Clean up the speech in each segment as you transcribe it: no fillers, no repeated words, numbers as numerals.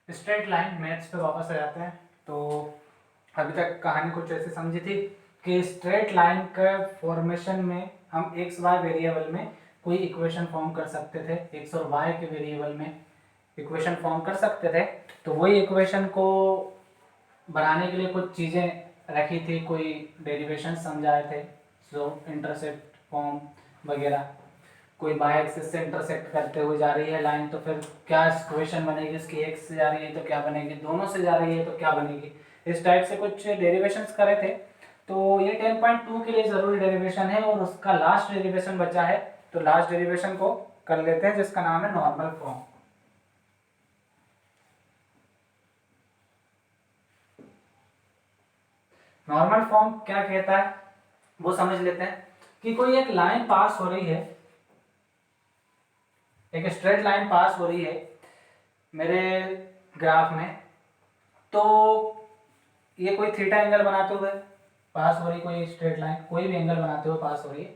Straight line maths पे वापस आ जाते हैं। तो अभी तक कहानी कुछ ऐसे समझी थी कि स्ट्रेट लाइन का फॉर्मेशन में हम एक्स वाई वेरिएबल में कोई इक्वेशन फॉर्म कर सकते थे, एक्स और वाई के वेरिएबल में इक्वेशन फॉर्म कर सकते थे। तो वही इक्वेशन को बनाने के लिए कुछ चीज़ें रखी थी, कोई डेरिवेशन समझाए थे, स्लोप, इंटरसेप्ट, फॉर्म वगैरह। कोई बाय एक्सिस से इंटरसेक्ट करते हुए जा रही है लाइन, तो फिर क्या इक्वेशन बनेगी, इसकी एक्स से जा रही है तो क्या बनेगी, दोनों से जा रही है तो क्या बनेगी, इस टाइप से कुछ डेरिवेशंस करे थे। तो ये 10.2 के लिए जरूरी डेरिवेशन है और उसका लास्ट डेरिवेशन बचा है, तो लास्ट डेरिवेशन को कर लेते हैं जिसका नाम है नॉर्मल फॉर्म। नॉर्मल फॉर्म क्या कहता है वो समझ लेते हैं कि कोई एक लाइन पास हो रही है, एक स्ट्रेट लाइन पास हो रही है मेरे ग्राफ में। तो ये कोई थीटा एंगल बनाते हुए पास हो रही, कोई स्ट्रेट लाइन कोई भी एंगल बनाते हुए पास हो रही है।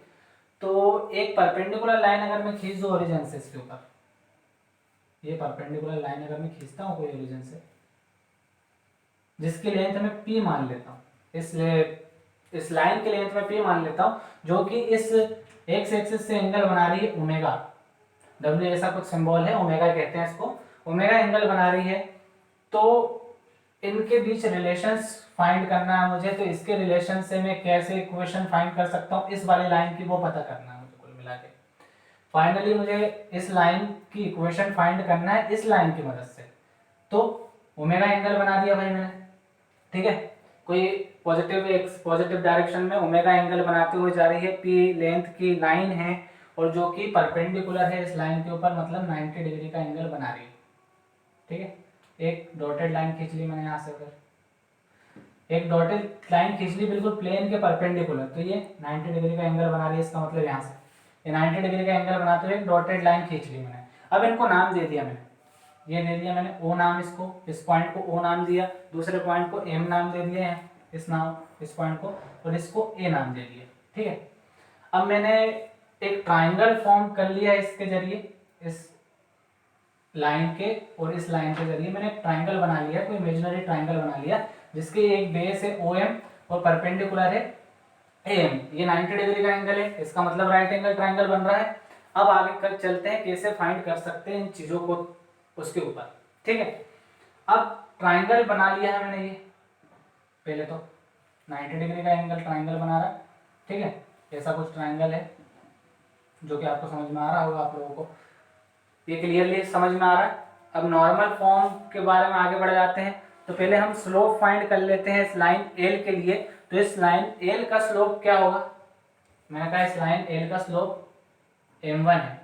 तो एक परपेंडिकुलर लाइन अगर मैं खींच दूं ओरिजिन से इसके ऊपर, ये परपेंडिकुलर लाइन अगर मैं खींचता हूँ कोई ओरिजिन से, जिसकी लेंथ मैं p मान लेता हूँ, इसलिए इस लाइन की लेंथ में p मान लेता हूँ, जो कि इस एक्स एक्सिस से एंगल बना रही है ओमेगा, w ऐसा कुछ सिंबल है, ओमेगा कहते हैं इसको, ओमेगा एंगल बना रही है। तो इनके बीच रिलेशंस फाइंड करना है मुझे, तो इसके रिलेशन से मैं कैसे इक्वेशन फाइंड कर सकता हूँ इस वाली लाइन की, वो पता करना है मुझे कुल मिला के। फाइनली मुझे इस लाइन की इक्वेशन फाइंड करना है इस लाइन की मदद से। तो ओमेगा एंगल बना दिया भाई मैंने, ठीक है, कोई पॉजिटिव डायरेक्शन में ओमेगा एंगल बनाते हुए जा रही है, पी लेंथ की लाइन है और जो कि परपेंडिकुलर है इस लाइन के ऊपर, मतलब 90 डिग्री का एंगल बना रही है, ठीक है। एक डॉटेड लाइन खींच ली मैंने यहाँ से, फिर एक डॉटेड लाइन खींच ली बिल्कुल प्लेन के परपेंडिकुलर, तो ये 90 डिग्री का एंगल बना रही है, इसका मतलब यहाँ से ये 90 डिग्री का एंगल बनाते हुए एक डॉटेड लाइन खींच ली मैंने। अब इनको नाम दे दिया मैंने, ये दे दिया मैंने ओ नाम, इसको, इस पॉइंट को ओ नाम दिया, दूसरे पॉइंट को एम नाम दे दिया है, इस पॉइंट को, और इसको ए नाम दे दिया, ठीक है। अब मैंने एक ट्राइंगल फॉर्म कर लिया इसके जरिए, इस लाइन के और इस लाइन के जरिए मैंने एक ट्राइंगल बना लिया, कोई इमेजिनरी ट्राइंगल बना लिया जिसके एक बेस है ओ एम और परपेंडिकुलर है ए एम। ये 90 डिग्री का एंगल है, इसका मतलब राइट एंगल ट्राइंगल बन रहा है। अब आगे कर चलते हैं कैसे फाइंड कर सकते हैं इन चीजों को उसके ऊपर, ठीक है। अब ट्राइंगल बना लिया है मैंने, ये पहले तो 90 डिग्री का एंगल ट्राइंगल बना रहा है, ठीक है, ऐसा कुछ ट्राइंगल है जो कि आपको समझ में आ रहा होगा आप लोगों को, ये क्लियरली समझ में आ रहा है। अब नॉर्मल फॉर्म के बारे में आगे बढ़ जाते हैं। तो पहले हम स्लोप फाइंड कर लेते हैं इस लाइन एल के लिए। तो इस लाइन एल का स्लोप क्या होगा, मैंने कहा इस लाइन एल का स्लोप m1 है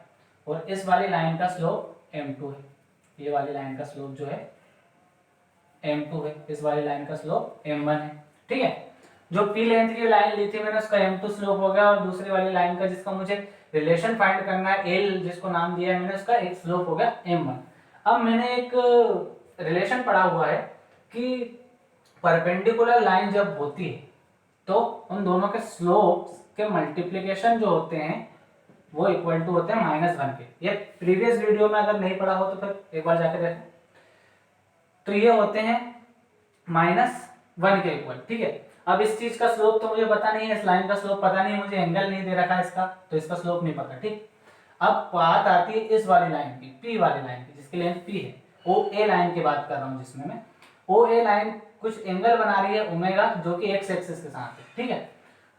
और इस वाली लाइन का स्लोप m2 है, ये वाली लाइन का स्लोप जो है m2 है, इस वाली लाइन का स्लोप m1 है, ठीक है। जो p लेंथ की लाइन ली थी मैंने उसका m2 स्लोप हो गया और दूसरी वाली लाइन का जिसका मुझे रिलेशन फाइंड करना है l, जिसको नाम दिया है मैंने, उसका एक स्लोप हो गया m1। अब मैंने एक रिलेशन पढ़ा हुआ है कि परपेंडिकुलर लाइन जब होती है तो उन दोनों के स्लोप्स के मल्टीप्लिकेशन जो होते हैं वो इक्वल टू होते हैं -1 के। ये प्रीवियस वीडियो में अगर नहीं पढ़ा हो तो फिर एक बार जाके देखें। तो ये होते हैं -1 के इक्वल, ठीक है। अब इस चीज का स्लोप तो मुझे पता नहीं है, इस लाइन का स्लोप पता नहीं है, मुझे एंगल नहीं दे रखा है इसका, तो इसका स्लोप नहीं पता, ठीक। अब बात आती है इस वाली लाइन की, पी वाली लाइन की, जिसकी लेंथ पी है, ओ ए लाइन की बात कर रहा हूँ, जिसमें मैं ओ ए लाइन कुछ एंगल बना रही है ओमेगा, जो कि एक्स एक्सिस के साथ है, ठीक है।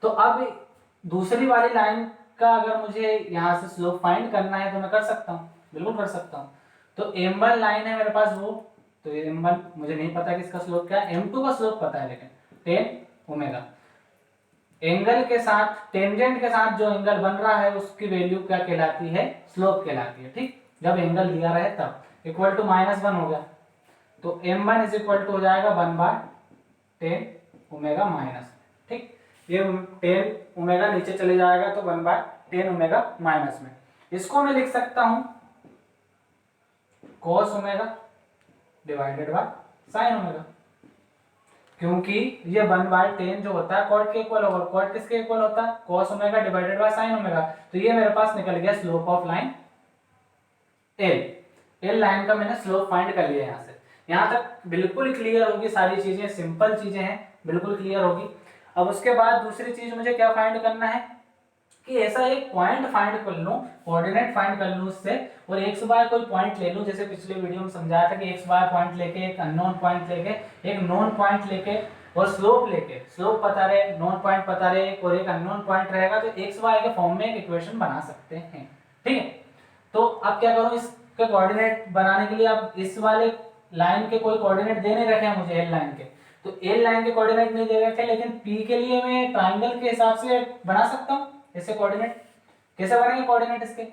तो अब दूसरी वाली लाइन का अगर मुझे यहाँ से स्लोप फाइंड करना है तो मैं कर सकता हूँ, बिल्कुल कर सकता हूँ। तो m1 लाइन है मेरे पास वो, तो m1 मुझे नहीं पता कि इसका स्लोप क्या है, m2 का स्लोप पता है लेकिन 10 ओमेगा। एंगल के साथ, टेंजेंट के साथ जो एंगल बन रहा है उसकी वैल्यू क्या कहलाती है, स्लोप कहलाती है, ठीक। जब एंगल दिया रहे तब इक्वल टू -1 हो गया, तो m1 इज इक्वल टू हो जाएगा 1/10 ओमेगा माइनस, ठीक। ये 10 ओमेगा नीचे चले जाएगा तो 1/10 ओमेगा माइनस में, इसको मैं लिख सकता हूं cos omega divided by sin omega, क्योंकि ये 1/10 जो होता है कॉट के इक्वल होगा, कॉट किसके इक्वल होता है, cos omega divided by sin omega. तो ये मेरे पास निकल गया slope of line L, L line का मैंने स्लोप फाइंड कर लिया यहाँ से। यहाँ तक बिल्कुल क्लियर होगी, सारी चीजें सिंपल चीजें हैं, बिल्कुल क्लियर होगी। अब उसके बाद दूसरी चीज मुझे क्या फाइंड करना है कि ऐसा एक पॉइंट फाइंड कर लूं, कोऑर्डिनेट फाइंड कर लूं उससे, और एक्स वाई कोई पॉइंट ले लूं, जैसे पिछले वीडियो में समझाया था कि एक्स वाई पॉइंट लेके, एक अननोन पॉइंट लेके, एक नोन पॉइंट लेके और स्लोप लेके, स्लोप पता रहे, नोन पॉइंट पता रहे और एक अननोन पॉइंट रहेगा, तो एक्स वाई के फॉर्म में एक इक्वेशन बना सकते हैं। ठीक है, तो अब क्या करूं, इसके कोऑर्डिनेट बनाने के लिए अब इस वाले लाइन के कोई कोऑर्डिनेट दे नहीं रखे हैं मुझे, एल लाइन के, तो एल लाइन के कोऑर्डिनेट नहीं दे रखे, लेकिन पी के लिए मैं ट्राइंगल के हिसाब से बना सकता हूं इससे कोऑर्डिनेट। कैसे बनेंगे कोऑर्डिनेट इसके,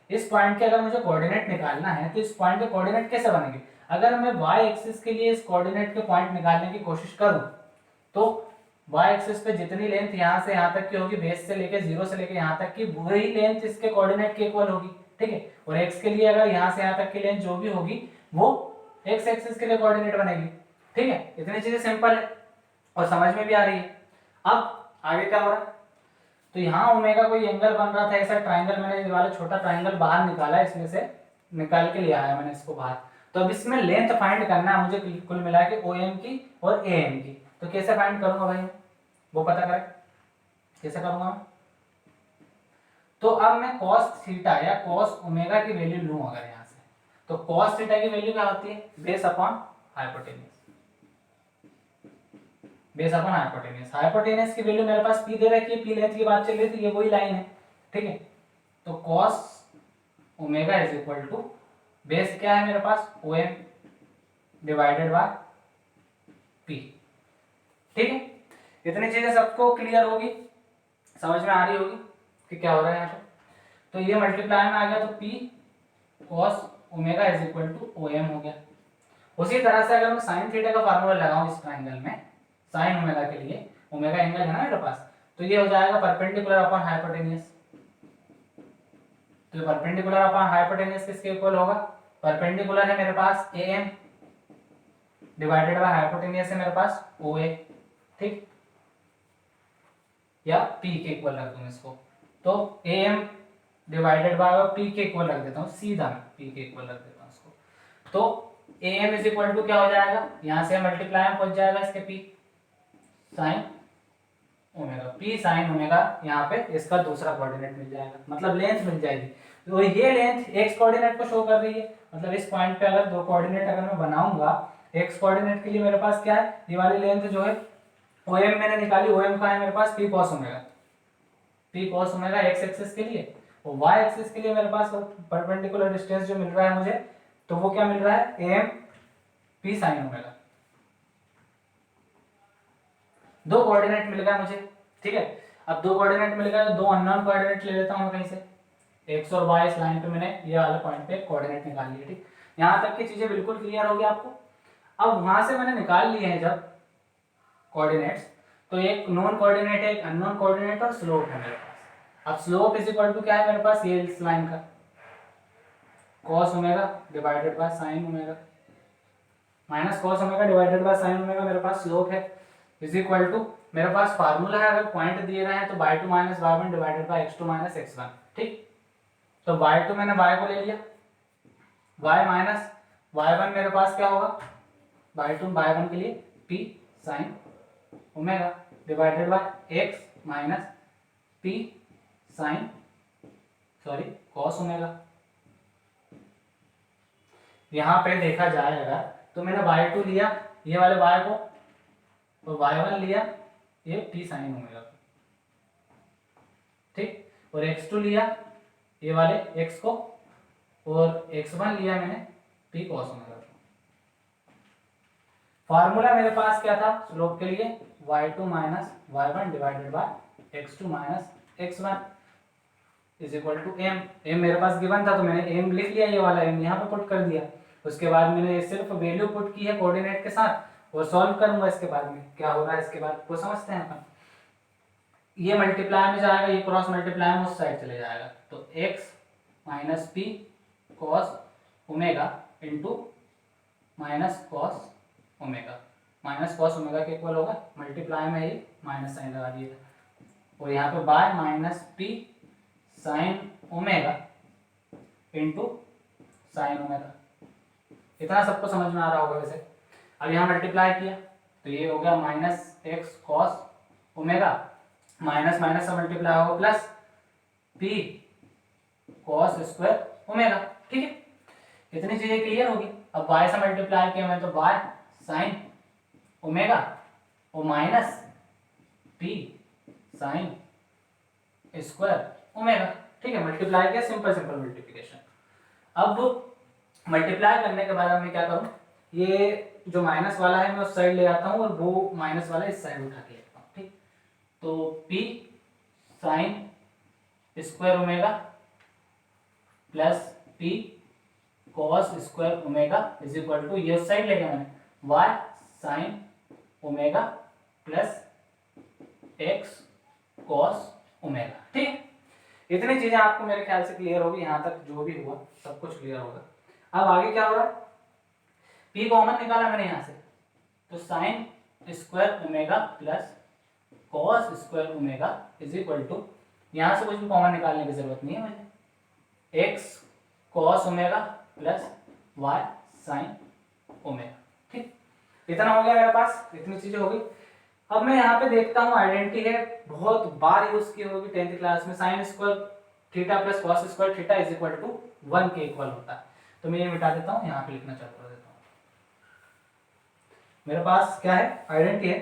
इस पॉइंट के अगर मुझे कोऑर्डिनेट निकालना है तो इस पॉइंट के कोऑर्डिनेट कैसे बनेंगे, अगर मैं y एक्सिस के लिए इस कोऑर्डिनेट के पॉइंट निकालने की कोशिश करूं तो y एक्सिस पे जितनी लेंथ यहां से यहां तक की होगी, बेस से लेके 0 से लेके यहां तक की, वही लेंथ इसके कोऑर्डिनेट के इक्वल होगी। ठीक है, और x के लिए अगर यहां से यहां तक की लेंथ जो भी होगी वो x एक्सिस के लिए कोऑर्डिनेट बनेगी। ठीक है, इतनी चीजें सिंपल है और समझ में भी आ रही है। अब आगे क्या हो रहा है, तो यहाँ ओमेगा कोई एंगल बन रहा था, ऐसा ट्राइंगल, मैंने ये वाला छोटा ट्राइंगल बाहर निकाला, इसमें से निकाल के ले आया मैंने इसको बाहर। तो अब इसमें लेंथ फाइंड करना है मुझे कुल मिला के ओ एम की और ए एम की। तो कैसे फाइंड करूंगा भाई, वो पता करें कैसे करूंगा मैं। तो अब मैं cos थीटा या cos ओमेगा की वैल्यू लूं अगर यहाँ से, तो cos थीटा की वैल्यू क्या होती है, base upon hypotenuse, base upon hypotenuse. Hypotenuse की वैल्यू मेरे पास p दे रखी है, p लेंथ की बात चल रही थी, ये वही लाइन है। ठीक है, तो cos omega is equal to base क्या है मेरे पास, O M divided by p। ठीक है, इतनी चीजें सबको क्लियर होगी, समझ में आ रही होगी कि क्या हो रहा है यहाँ पे। तो ये मल्टीप्लाई में आ गया, तो p cos omega is equal to O M हो गया। उसी तरह से अगर मैं साइन थीटा का फार्मूला लगाऊं इस ट्राइंगल में, साइन ओमेगा के लिए, ओमेगा एंगल है ना मेरे पास, तो ये हो जाएगा परपेंडिकुलर अपॉन हाइपोटेन्यूज। तो परपेंडिकुलर अपॉन हाइपोटेन्यूज किसके इक्वल होगा, परपेंडिकुलर है मेरे पास A M divided by hypotenuse है मेरे पास ओ ए। ठीक, या p के इक्वल रख दूं इसको, तो ए एम डिवाइडेड बाय और p के इक्वल रख देता हूं, सीधा p के इक्वल रख देता हूं इसको। तो A M is equal to क्या हो जाएगा, यहां से मल्टीप्लाई में पहुंच जाएगा इसके p sign omega, p sine omega, यहाँ पे इसका दूसरा कोऑर्डिनेट मिल जाएगा, मतलब लेंथ मिल जाएगी। तो ये लेंथ x कोऑर्डिनेट को शो कर रही है, मतलब इस पॉइंट पे अगर दो कोऑर्डिनेट अगर मैं बनाऊंगा, x कोऑर्डिनेट के लिए मेरे पास क्या है, ये वाली लेंथ जो है ओ एम मैंने निकाली, ओ एम का है मेरे पास p cos omega, p cos omega x axis के लिए, और y एक्सिस के लिए मेरे पास परपेंडिकुलर डिस्टेंस जो मिल रहा है मुझे, तो वो क्या मिल रहा है, am p sin ओमेगा। दो कोऑर्डिनेट मिल गया मुझे। ठीक है, अब दो कोऑर्डिनेट मिल गया तो दो अननोन कोऑर्डिनेट ले लेता हूं कहीं से, x और y इस लाइन पे मैंने ये वाले पॉइंट पे कोऑर्डिनेट निकाल लिए। ठीक, यहां तक की चीजें बिल्कुल क्लियर होगी आपको। अब वहां से मैंने निकाल लिए हैं जब कोऑर्डिनेट्स, तो एक नोन कोऑर्डिनेट है, एक अननोन कोऑर्डिनेट और स्लोप है मेरे पास। अब स्लोप इज इक्वल टू क्या है मेरे पास, ये इस लाइन का cos omega divided by sin omega, minus cos omega divided by sin omega मेरे पास स्लोप है, इज इक्वल टू मेरे पास फार्मूला है, अगर पॉइंट दिए रहे हैं तो y2 minus y1 divided by x2 minus x1। ठीक, तो y2 मैंने y को ले लिया, y माइनस y1 मेरे पास क्या होगा, y2 y1 के लिए p sin omega divided by x minus p sin cos omega. यहां पे देखा जाए अगर तो मैंने y2 लिया ये वाले y को, और y1 लिया ये p sin ओमेगा। ठीक, और x2 लिया ये वाले x को, और x1 लिया मैंने p cos ओमेगा। फार्मूला मेरे पास क्या था स्लोप के लिए, y2 minus y1 divided by x2 minus x1 is equal to m। m मेरे पास गिवन था तो मैंने m लिख लिया, ये वाला m यहाँ पे पुट कर दिया। उसके बाद मैंने सिर्फ वैल्यू पुट की है कोऑर्डिनेट के साथ, और सॉल्व करूंगा इसके बाद में क्या हो रहा है, इसके बाद वो समझते हैं अपन। ये मल्टीप्लाई में जाएगा, ये क्रॉस मल्टीप्लाई में उस साइड चले जाएगा, तो x minus p cos omega into minus cos omega, minus cos omega के इक्वल होगा, मल्टीप्लाई में ये माइनस साइन लगा दिया, और यहाँ पे bye minus p sine omega into sine omega. इतना सबको समझ में आ रहा होगा वैसे। अब यहाँ मल्टीप्लाई किया तो ये हो गया minus x cos omega, minus minus से मल्टीप्लाई होगा plus P cos square omega. ठीक है, इतनी चीजें क्लियर होगी। अब y से मल्टीप्लाई किया मैं तो y साइन ओमेगा और minus P sign square omega. ठीक है, मल्टीप्लाई किया, सिंपल सिंपल मल्टीप्लिकेशन। अब मल्टीप्लाई करने के बाद मैं क्या करूं, ये जो माइनस वाला है मैं उस साइड ले आता हूं और वो माइनस वाला इस साइड उठा के लेता हूं। ठीक, तो p sine square omega plus p cos square omega is equal to, ये उस साइड ले गया मैंने, y sine omega plus x cos omega. ठीक है, इतनी चीजें आपको मेरे ख्याल से क्लियर होगी, यहाँ तक जो भी हुआ सब कुछ क्लियर होगा। अब आगे क्या हो रहा है, p कॉमन निकाला मैंने यहाँ से, तो sine square omega plus cos square omega is equal to, यहाँ से कुछ भी कॉमन निकालने की जरूरत नहीं है मुझे, x cos omega plus y sine omega. ठीक, इतना हो गया मेरे पास, इतनी चीजें हो गई। अब मैं यहाँ पे देखता हूँ आइडेंटिटी है, बहुत बार यूज की होगी 10th क्लास में, sine square theta plus cos square theta is equal to 1 के इक्वल होता है। तो मैं ये मिटा देता हूँ, यहाँ पे लिखना चालू कर देता हूँ। मेरे पास क्या है, आइडेंटिटी है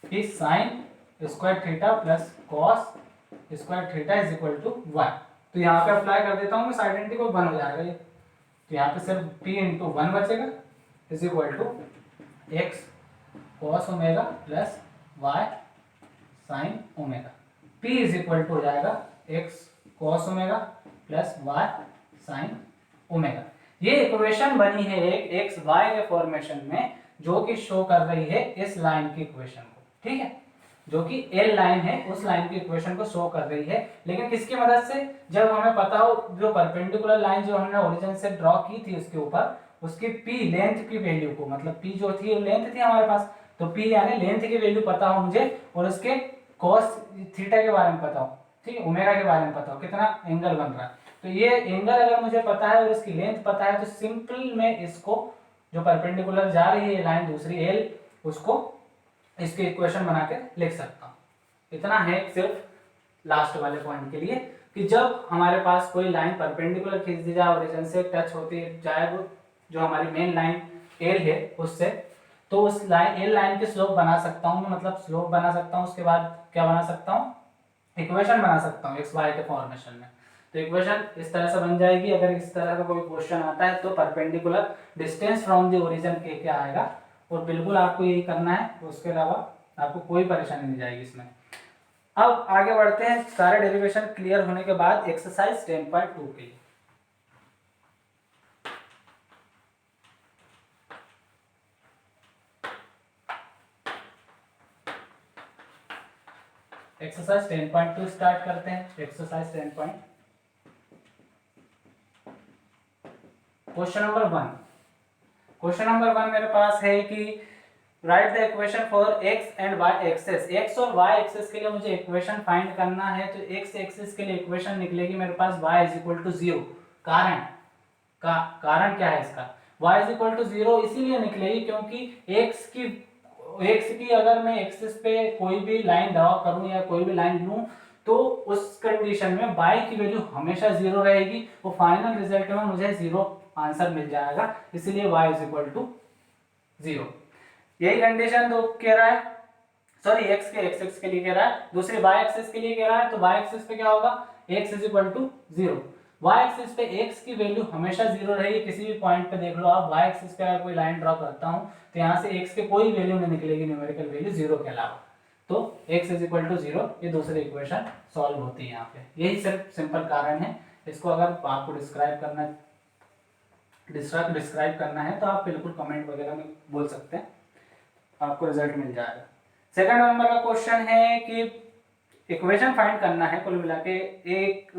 कि sine square theta plus cos square theta is equal to 1। तो यहाँ पे अप्लाई कर देता हूँ, इस आइडेंटिटी को 1 हो जाएगा ये, तो यहाँ पे सिर्फ p इंटू 1 बचेगा is equal to x cos omega plus y sine omega. p is equal to हो जाएगा x cos omega plus y sine omega. ये इक्वेशन बनी है एक x y के फॉर्मेशन में, जो कि शो कर रही है इस लाइन की इक्वेशन को। ठीक है, जो कि L लाइन है उस लाइन की इक्वेशन को शो कर रही है, लेकिन किसकी मदद से, जब हमें पता हो जो परपेंडिकुलर लाइन जो हमने ओरिजिन से ड्रॉ की थी उसके ऊपर, उसकी p लेंथ की वैल्यू को, मतलब p जो थी लेंथ थी हमारे पास, तो p यानी लेंथ की वैल्यू पता हो मुझे और उसके cos थीटा के बारे में पता हो, ठीक है, ओमेगा के बारे में पता हो कितना एंगल बन रहा है। तो ये एंगल अगर मुझे पता है और इसकी लेंथ पता है तो सिंपल मैं इसको, जो परपेंडिकुलर जा रही है लाइन दूसरी L, उसको इसके इक्वेशन बना के लिख सकता हूँ। इतना है सिर्फ लास्ट वाले पॉइंट के लिए कि जब हमारे पास कोई लाइन परपेंडिकुलर खींच दी जाए, ओरिजिन से टच होती जाए वो जो हमारी मेन लाइन L है उससे, तो उस लाइन L लाइन की स्लोप बना सकता हूँ, मतलब स्लोप बना सकता हूँ, उसके बाद क्या बना सकता हूँ, इक्वेशन बना सकता हूँ एक्स वाई के फॉर्मेशन में। तो इक्वेशन इस तरह से बन जाएगी। अगर इस तरह का कोई क्वेश्चन आता है तो perpendicular distance from the origin के क्या आएगा, और बिल्कुल आपको यही करना है, उसके अलावा आपको कोई परेशानी नहीं जाएगी इसमें। अब आगे बढ़ते हैं, सारे डेरिवेशन क्लियर होने के बाद एक्सरसाइज 10.2 के लिए। एक्सरसाइज 10.2 स्टार्ट करते हैं। Exercise 10. Question number 1। Question number 1 मेरे पास है कि write the equation for x and y axes. x और y एक्सेस के लिए मुझे इक्वेशन फाइंड करना है, तो x एक्सेस के लिए इक्वेशन निकलेगी मेरे पास y इज इक्वल टू 0। कारण क्या है इसका, y इज इक्वल टू 0 इसीलिए निकलेगी क्योंकि x की अगर मैं एक्सिस पे कोई भी लाइन ड्रॉ करूं या कोई भी लाइन लूं तो उस कंडीशन में y की वैल्यू हमेशा 0 रहेगी, वो फाइनल रिजल्ट में मुझे 0 आंसर मिल जाएगा, इसलिए y इज इक्वल टू 0। यही कंडीशन तो कह रहा है, सॉरी x के एक्सिस के लिए कह रहा है, दूसरे y एक्सिस के लिए कह रहा है, तो y एक्सिस पे क्या होगा, x is equal to 0। y axis पे x की वैल्यू हमेशा 0 रहेगी, किसी भी पॉइंट पे देख लो आप, y एक्सिस पे अगर कोई लाइन ड्रॉ करता हूं तो यहाँ से x के कोई वैल्यू नहीं निकलेगी, न्यूमेरिकल वैल्यू 0 के अलावा, तो x इज इक्वल टू 0, ये दूसरी इक्वेशन सॉल्व होती है यहाँ पे। यही सिर्फ सिंपल कारण है। इसको अगर आपको डिस्क्राइब करना है तो आप बिल्कुल कमेंट वगैरह में बोल सकते हैं, आपको रिजल्ट मिल जाएगा। सेकंड नंबर का क्वेश्चन है कि इक्वेशन फाइंड करना है कुल मिला के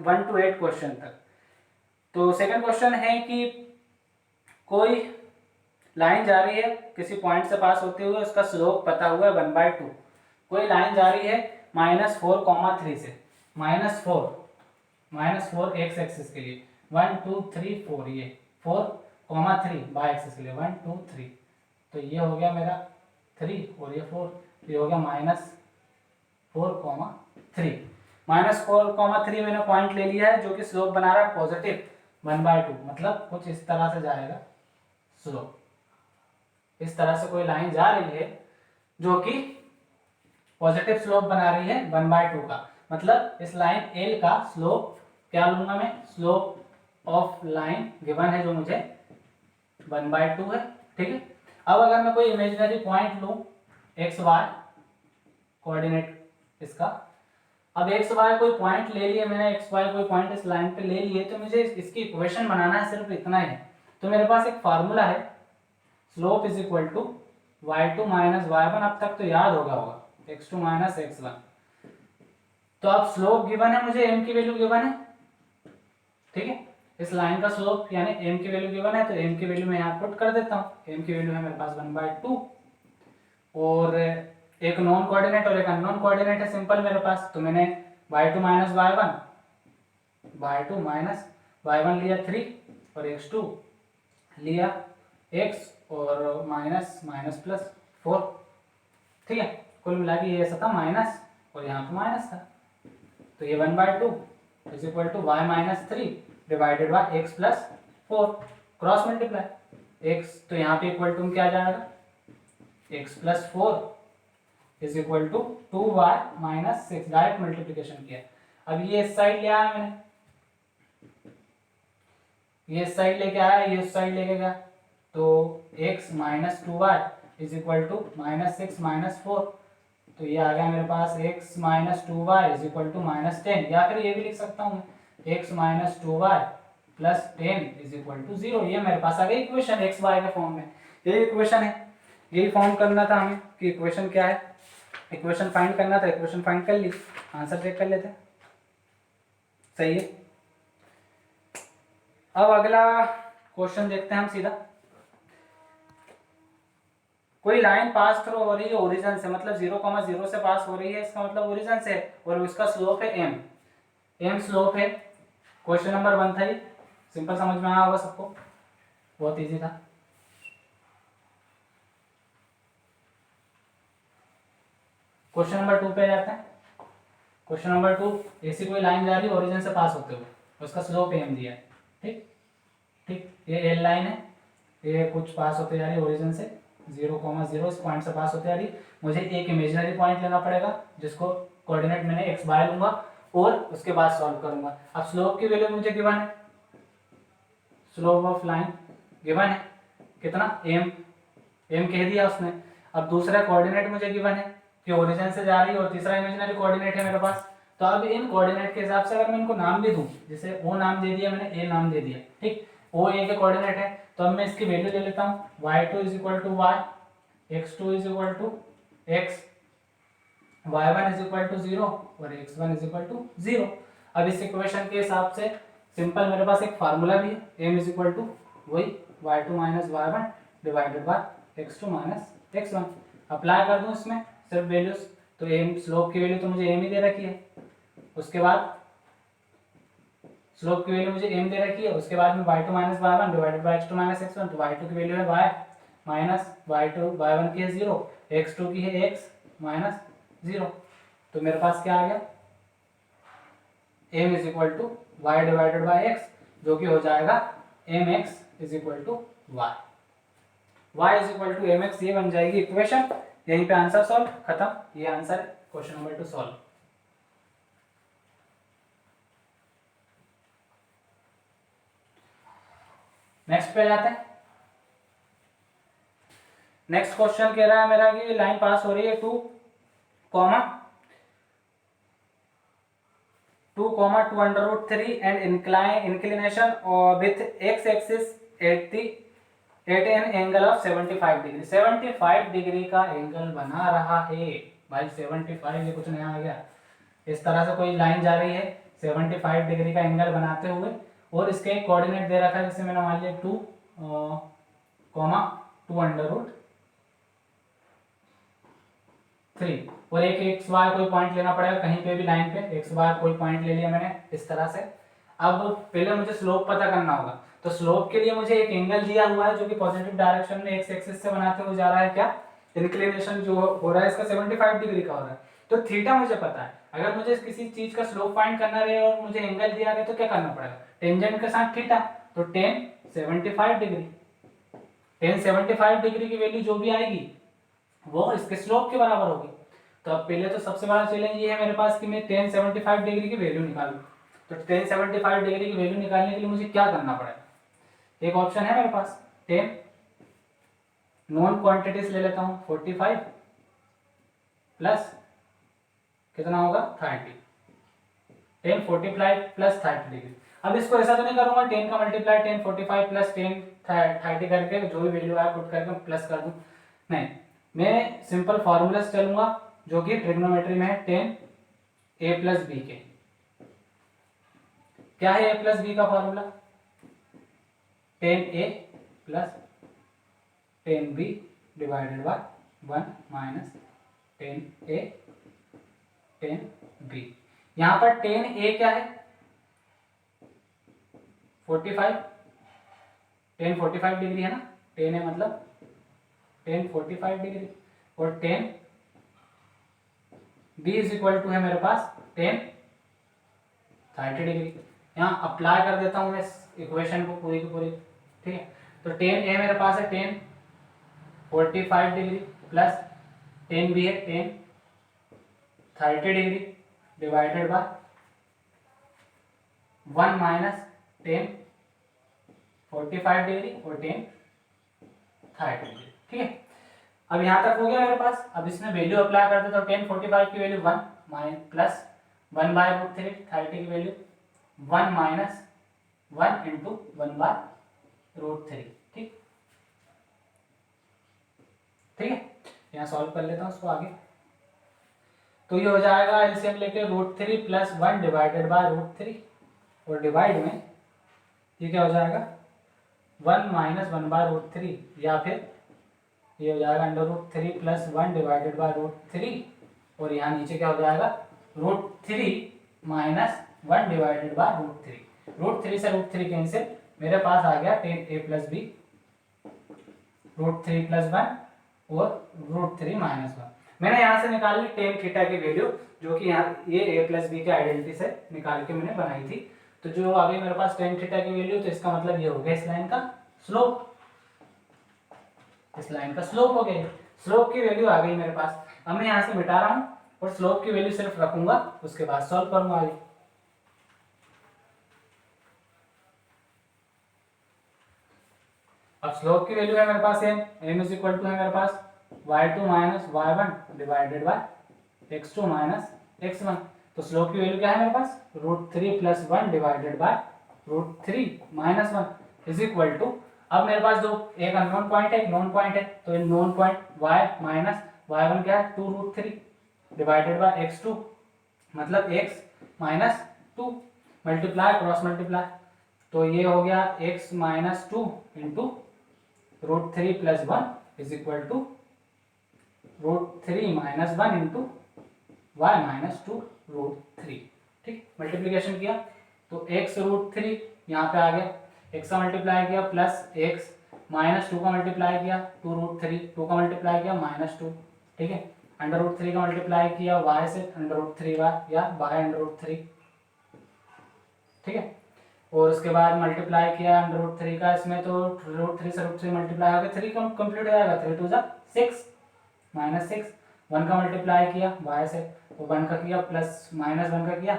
1 to 8 क्वेश्चन तक। तो सेकंड क्वेश्चन है कि कोई लाइन जा रही है किसी पॉइंट से पास होते हुए, उसका स्लोप पता हुआ है 1/2। कोई लाइन जा रही है -4,3 से, -4 एक्स एक्सिस के लिए 1 2 3 4, ये 4,3 बाय एक्सिस के लिए 1 2 3, तो ये हो गया मेरा 3 और ये 4, ये हो गया -4,3। -4,3 मैंने पॉइंट ले लिया है जो कि स्लोप बना रहा है पॉजिटिव 1/2, मतलब कुछ इस तरह से जाएगा स्लोप। इस तरह से कोई लाइन जा रही है जो कि पॉजिटिव स्लोप बना रही है 1/2 का, मतलब इस लाइन L का स्लोप क्या लूंगा मैं, स्लोप ऑफ लाइन गिवन है जो मुझे 1/2 है। ठीक है, अब अगर मैं कोई इमेजिनरी पॉइंट लूं एक्स वाई कोऑर्डिनेट इसका, अब एक्स वाई कोई पॉइंट ले लिए मैंने, एक्स वाई कोई पॉइंट इस लाइन पे ले लिए, तो मुझे इसकी इक्वेशन बनाना है, सिर्फ इतना ही है। तो मेरे पास एक फार्मूला है, slope is equal to y2 minus y1, अब तक तो याद होगा x2 माइनस x1। तो अब स्लोप गिवन है मुझे, m की वैल्यू गिवन है। ठीक है, इस लाइन का स्लोप यानी m की वैल्यू गिवन है, तो m की वैल्यू मैं यहाँ पुट कर देता हूँ। m की वैल्यू है मेरे पास 1/2 और एक नॉन कोऑर्डिनेट और एक अननोन कोऑर्डिनेट है सिंपल मेरे पास, तो मैंने y2 माइनस y1 लिया 3 और x2 लिया x और माइनस प्लस 4। ठीक है, कुल मिला के ये ऐसा था माइनस और यहाँ पे माइनस था, तो ये 1/2 is equal to y minus 3 divided by x plus 4, cross multiply x, तो यहाँ पे इक्वल टू क्या आ जाएगा, x plus 4 is equal to 2y minus 6, direct multiplication किया। अब ये इस साइड ले आया मैंने, ये इस साइड लेके आया, ये उस साइड लेके गया, तो x minus 2y is equal to -6 minus 4, तो ये आ गया मेरे पास x minus 2y is equal to -10, या फिर ये भी लिख सकता हूँ x minus 2y plus 10 is equal to 0। ये मेरे पास आ गई इक्वेशन x y के फॉर्म में, ये इक्वेशन है। यही फॉर्म करना था हमें कि इक्वेशन क्या है, इक्वेशन फाइंड करना था, इक्वेशन फाइंड कर ली, आंसर चेक कर लेते हैं। सही है, अब अगला क्वेश्चन देखते हैं हम सीधा। कोई लाइन पास थ्रू हो रही है ओरिजिन से, मतलब 0,0 से पास हो रही है, इसका मतलब ओरिजिन से, और उसका स्लोप है m स्लोप है। क्वेश्चन नंबर 1 था ये, सिंपल समझ में आया होगा सबको, बहुत इजी था। क्वेश्चन नंबर 2 पे जाते हैं। क्वेश्चन नंबर 2, ऐसी कोई लाइन जा रही है ओरिजिन से पास होते हुए, उसका स्लोप m दिया है। ठीक ठीक, ये एल लाइन है, ये कुछ पास होते जा रही है ओरिजिन से 0,0 इस पॉइंट से पास होते जा रही। मुझे एक इमेजिनरी पॉइंट लेना पड़ेगा जिसको कोऑर्डिनेट मैंने एक्स वाई लूंगा और उसके बाद सॉल्व करूंगा। अब स्लोप की वैल्यू मुझे गिवन है, स्लोप ऑफ लाइन गिवन है कितना, m कह दिया उसने। अब दूसरा कोऑर्डिनेट मुझे गिवन है कि ओरिजिन से जा रही है, और तीसरा इमेजिनरी कोऑर्डिनेट है मेरे पास। तो अब इन कोऑर्डिनेट के हिसाब से अगर मैं इनको नाम भी दूं, जैसे ओ नाम दे दिया मैंने, ए नाम दे दिया, ठीक, ओ ए के कोऑर्डिनेट है, तो अब मैं इसकी वैल्यू ले लेता हूँ, y2 is equal to y, x2 is equal to x, y1 is equal to 0 और x1 इज इक्वल टू 0। अब इस इक्वेशन के हिसाब से सिंपल मेरे पास एक फार्मूला भी है, m इज इक्वल टू वही y2 minus y1 divided by x2 minus x1। Apply कर दूं इसमें सिर्फ वैल्यूज, तो m स्लोप की वैल्यू तो मुझे m ही दे रखी है, उसके बाद स्लोप की वैल्यू मुझे m दे रखी है, उसके बाद में y2 minus y1 divided by x2 minus x1, तो y2 की वैल्यू है y माइनस y1 की है 0, x2 की है x माइनस 0, तो मेरे पास क्या आ गया, m is equal to y divided by x, जो कि हो जाएगा mx is equal to y is equal to mx, ये बन जाएगी इक्वेशन। यहीं पे आंसर सॉल्व, खत्म, ये आंसर है क्वेश्चन नंबर 2 सॉल्व। नेक्स्ट पे जाते हैं। नेक्स्ट क्वेश्चन कह रहा है मेरा कि लाइन पास हो रही है 2, 2 under root 3 and inclination with x axis at an angle of 75 degree. 75 degree का एंगल बना रहा है भाई, 75, ये कुछ नया आ गया। इस तरह से कोई लाइन जा रही है 75 डिग्री का एंगल बनाते हुए, और इसके एक कोऑर्डिनेट दे रखा है, जैसे मैंने मान लिया 2, 2 अंडर रूट 3, और एक एक्स वाई कोई पॉइंट लेना पड़ेगा कहीं पे भी लाइन पे, एक्स वाई कोई पॉइंट ले लिया मैंने इस तरह से। अब पहले मुझे स्लोप पता करना होगा, तो स्लोप के लिए मुझे एक एंगल दिया हुआ है जो कि पॉजिटिव डायरेक्शन में एक्स एक्सिस से बनाते हुए जा रहा है, क्या इंक्लिनेशन जो हो रहा है इसका 75 डिग्री का हो रहा है। तो थीटा मुझे पता है, अगर मुझे किसी चीज का स्लोप फाइंड करना रहे और मुझे एंगल दिया रहे तो क्या करना पड़ेगा, टेंजेंट के साथ थीटा, तो टेन 75 डिग्री, टेन 75 डिग्री की वैल्यू जो भी आएगी वो इसके स्लोप के बराबर होगी। तो अब पहले तो सबसे बड़ा चैलेंज ये है मेरे पास कि मैं टेन 75 डिग्री की वैल्यू निकालूं। तो टेन 75 डिग्री की वैल्यू निकालने के लिए मुझे क्या करना पड़ेगा, एक ऑप्शन है मेरे पास, टेन नॉन क्वांटिटीज ले लेता हूं, 45 प्लस कितना होगा 30, टेन 45 प्लस 30 डिग्री। अब इसको ऐसा तो नहीं करूंगा 10 का मल्टीप्लाई 10 45 प्लस 10 30 करके जो भी वैल्यू आए पुट करके प्लस कर दूं, नहीं, मैं सिंपल फॉर्मूला से चलूंगा जो कि ट्रिग्नोमेट्री में है, 10 a प्लस बी के। क्या है a प्लस बी का formula, 10a plus 10b divided by 1 minus 10a 10b। यहां पर 10a क्या है 45, 10 45 डिग्री है ना, 10 है मतलब 10 45 डिग्री, और 10 b इज इक्वल टू है मेरे पास 10 30 डिग्री। यहाँ अप्लाई कर देता हूँ मैं इस इक्वेशन को पूरी की पूरी, ठीक है। तो 10a मेरे पास है 10 45 डिग्री प्लस 10b है 10 30 degree divided by 1 minus 10 45 degree और 10 30 डिग्री, ठीक है। अब यहाँ तक हो गया मेरे पास। अब इसमें वैल्यू अप्लाई कर देता हूँ, 10 45 की वैल्यू 1 प्लस 1 बाय रूट 3, 30 की value 1 minus 1 into 1 by root 3, ठीक ठीक है। यहाँ सॉल्व कर लेता हूँ उसको आगे। तो ये हो जाएगा एलसीएम लेके root 3 plus 1 divided by root 3, और डिवाइड में ये क्या हो जाएगा 1 माइनस 1 बाय रूट 3, या फिर ये हो जाएगा under root 3 plus 1 divided by root 3, और यहाँ नीचे क्या हो जाएगा root 3 minus 1 divided by root 3। Root 3 से रूट 3 कैंसिल, मेरे पास आ गया 10a plus B root 3 plus 1 और रूट 3 माइनस 1। मैंने यहाँ से निकाल ली टेन थीटा की वैल्यू, जो कि यहाँ ये a प्लस बी के आइडेंटिटी से निकाल के मैंने बनाई थी। तो जो आ गई मेरे पास टेन थीटा की वैल्यू, तो इसका मतलब ये हो गया इस लाइन का स्लोप, इस लाइन का स्लोप हो गया, स्लोप की वैल्यू आ गई मेरे पास। अब मैं यहाँ से मिटा रहा हूँ और स्लोप की वैल्यू सिर्फ रखूंगा, उसके बाद सॉल्व करूंगा आगे। अब स्लोप की वैल्यू है मेरे पास m इज इक्वल टू है मेरे पास y2 minus y1 divided by x2 minus x1। तो स्लोप की वैल्यू क्या है मेरे पास root 3 plus 1 divided by root 3 minus 1 is equal to, अब मेरे पास दो, एक अननोन पॉइंट है एक नोन पॉइंट है, तो इन known point y minus y1 क्या है 2 रूट 3 डिवाइडेड बाय x2 मतलब x minus 2 multiply cross multiply, तो ये हो गया x minus 2 into root 3 plus 1 is equal to root 3 minus 1 into y minus 2 root 3, ठीक। मल्टीप्लीकेशन किया तो x रूट 3 यहाँ पे आ गया, x का मल्टीप्लाई किया प्लस x माइनस 2 का मल्टीप्लाई किया 2 रूट 3, 2 का मल्टीप्लाई किया माइनस 2, ठीक है। अंडर रूट 3 का मल्टीप्लाई किया y से अंडर रूट 3 y या बाय अंडर रूट 3, ठीक है। और उसके बाद मल्टीप्लाई किया अंडर रूट 3 का, इसमें तो रूट 3 से रूट 3 मल्टीप्लाई हो गया 3 कंप्लीट हो जाएगा, 3 टू 6 माइनस 6, 1 का मल्टीप्लाई किया y से तो 1 का किया प्लस माइनस 1 का किया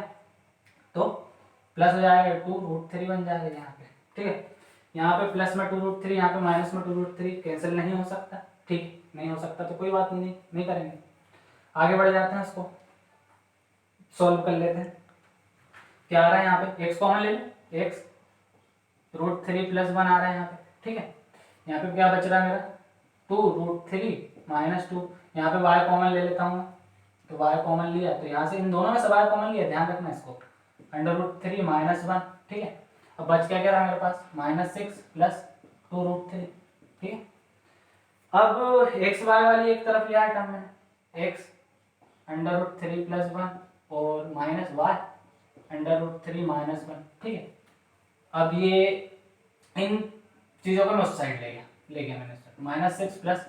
तो प्लस हो जाएगा 2 रूट 3 बन जाएगा यहाँ पे, ठीक है। यहाँ पे प्लस में 2 रूट 3, यहाँ पे माइनस में 2 रूट 3 कैंसिल नहीं हो सकता, ठीक नहीं हो सकता तो कोई बात नहीं करेंगे, आगे बढ़ जाते हैं, इसको सॉल्व कर लेते हैं। क्या आ रहा है यहाँ पे x कॉमन ले लो, x रूट 3 प्लस 1 आ रहा है यहाँ पे, ठीक है। यहाँ पे क्या बच रहा है मेरा 2 रूट 3 माइनस 2, यहाँ पे y कॉमन ले लेता हूँ, तो y कॉमन लिया तो यहाँ से इन दोनों में से y कॉमन लिया, ध्यान रखना इसको, अंडर रूट 3 माइनस 1, ठीक है। अब बच क्या रहा है मेरे पास माइनस 6 प्लस 2 रूट 3, ठीक है। अब एक्स वाई वाली एक तरफ लिया टर्म में, x अंडर रूट 3 प्लस 1 और minus y under root 3 minus 1, ठीक है। अब ये इन चीज़ों को मैं उस साइड ले गया मैंने, -6 प्लस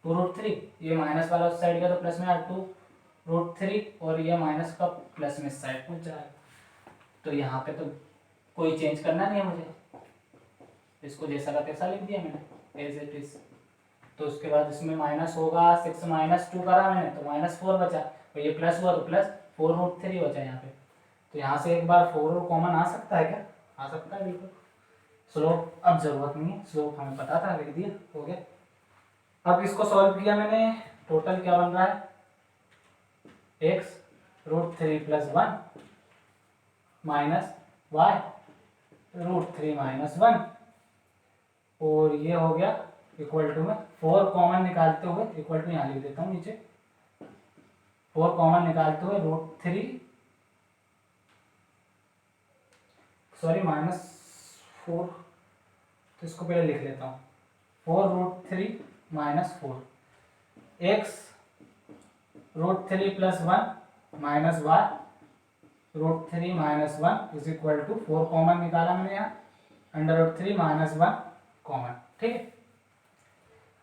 2√3 ये माइनस वाला उस साइड का तो प्लस में 2√3 और ये माइनस का प्लस में इस साइड पहुंच जाएगा। तो यहाँ पे तो कोई चेंज करना नहीं है मुझे, इसको जैसा का तैसा लिख दिया मैंने एज इट इज। तो उसके बाद इसमें माइनस होगा, 6 - 2 करा मैंने तो -4 बचा, और ये प्लस हुआ तो प्लस 4√3 बचा यहाँ पे। तो यहाँ से एक बार 4 कॉमन आ सकता है क्या? आ सकता है बिल्कुल। स्लोप अब जरूरत नहीं है, स्लोप हमें पता था, लिख दिया, हो गया। अब इसको सॉल्व किया मैंने, टोटल क्या बन रहा है, x√3 + 1 माइनस y√3 - 1, और ये हो गया इक्वल टू में 4 कॉमन निकालते हुए, इक्वल टू यहाँ लिख देता हूँ नीचे, 4 कॉमन निकालते हुए √3 सॉरी -4, तो इसको पहले लिख लेता हूँ, 4√3 - 4 x√3 + 1 minus y√3 - 1 is equal to 4 common निकाला मैंने यहाँ, √3 - 1 कॉमन, ठीक है।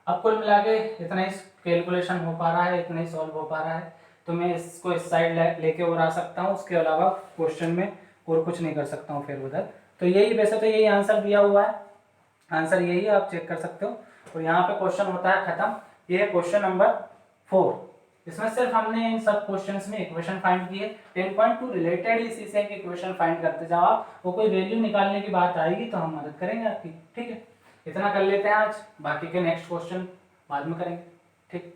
अब कुल मिला के इतना ही कैलकुलेशन हो पा रहा है, इतना ही सॉल्व हो पा रहा है, तो मैं इसको इस साइड लेके और आ सकता हूँ, उसके अलावा क्वेश्चन में और कुछ नहीं कर सकता हूँ फिर उधर। तो यही, वैसे तो यही आंसर दिया हुआ है, आंसर यही है, आप चेक कर सकते हो। और यहाँ पे क्वेश्चन होता है खत्म। ये है क्वेश्चन नंबर 4, इसमें सिर्फ हमने इन सब क्वेश्चंस में इक्वेशन फाइंड की है। 10.2 रिलेटेड इसी से कि इक्वेशन फाइंड करते जाओ आप, वो कोई वैल्यू निकालने की बात आएगी तो हम मदद करेंगे आपकी, ठीक है। इतना कर लेते हैं आज, बाकी के नेक्स्ट क्वेश्चन बाद में करेंगे, ठीक।